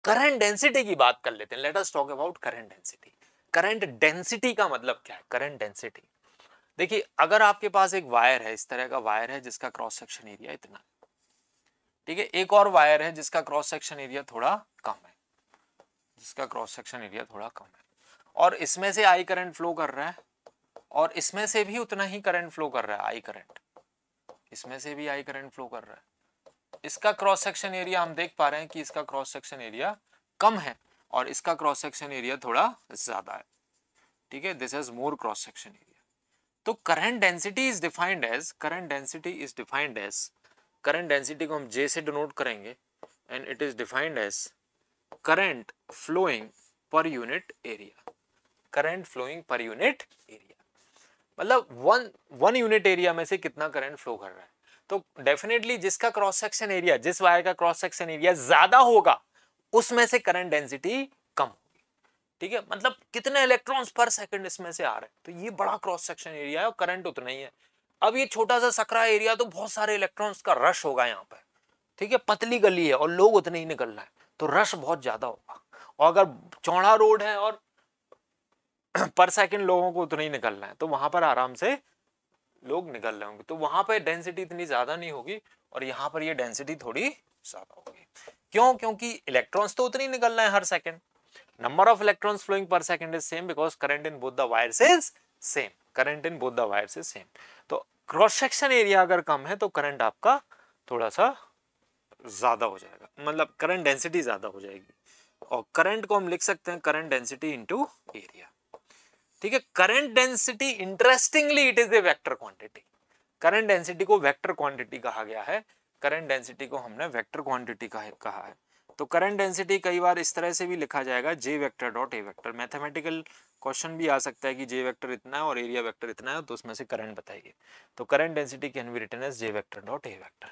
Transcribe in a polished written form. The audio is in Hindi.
करंट डेंसिटी की बात कर लेते हैं। Let us talk about current density. Current density का मतलब क्या है? करंट डेंसिटी, देखिए अगर आपके पास एक वायर है, इस तरह का वायर है जिसका क्रॉस सेक्शन एरिया इतना है, ठीक है, एक और वायर है जिसका क्रॉस सेक्शन एरिया थोड़ा कम है, जिसका क्रॉस सेक्शन एरिया थोड़ा कम है, और इसमें से आई करंट फ्लो कर रहा है, और इसमें से भी उतना ही करंट फ्लो कर रहा है, आई करंट, इसमें से भी आई करंट फ्लो कर रहा है। इसका क्रॉस सेक्शन एरिया हम देख पा रहे हैं कि इसका क्रॉस सेक्शन एरिया कम है और इसका क्रॉस सेक्शन एरिया थोड़ा ज्यादा है, ठीक है, this is more cross section area. तो current density is defined as, current density is defined as, current density को हम J से डिनोट करेंगे, and it is defined as current flowing per unit area, current flowing per unit area, मतलब वन यूनिट एरिया में से कितना करंट फ्लो कर रहा है। तो डेफिनेटली जिसका क्रॉस सेक्शन एरिया, जिस वायर का क्रॉस सेक्शन एरिया ज्यादा होगा उसमें से करंट डेंसिटी कम होगी, ठीक है, मतलब कितने इलेक्ट्रॉन्स पर सेकंड इसमें से आ रहे हैं, तो ये बड़ा क्रॉस सेक्शन एरिया है और करंट उतना ही है। अब ये छोटा सा सकरा एरिया, तो बहुत सारे इलेक्ट्रॉन्स का रश होगा यहाँ पर, ठीक है, पतली गली है और लोग उतने ही निकल रहे हैं, तो रश बहुत ज्यादा होगा, और अगर चौड़ा रोड है और पर सेकंड लोगों को उतना ही निकलना है, तो वहां पर आराम से लोग निकल रहे होंगे, तो वहां पर डेंसिटी इतनी ज्यादा नहीं होगी, और यहाँ पर ये डेंसिटी थोड़ी ज्यादा होगी। क्यों? क्योंकि इलेक्ट्रॉन्स तो उतनी निकल रहे हैं हर second, number of electrons flowing per second is same because current in both the wires is same, current in both the wires is same। तो क्रॉस सेक्शन एरिया अगर कम है तो करंट आपका थोड़ा सा ज्यादा हो जाएगा, मतलब करंट डेंसिटी ज्यादा हो जाएगी, और करंट को हम लिख सकते हैं करंट डेंसिटी इनटू एरिया, ठीक है। Current density interestingly it is a vector quantity, current density को वेक्टर क्वांटिटी कहा गया है, करंट डेंसिटी को हमने वेक्टर क्वांटिटी कहा है। तो करंट डेंसिटी कई बार इस तरह से भी लिखा जाएगा, J vector dot A vector, mathematical question भी आ सकता है कि जे वेक्टर इतना है और एरिया वेक्टर इतना है, तो उसमें से करंट बताइए, तो current density can be written as J vector dot A vector.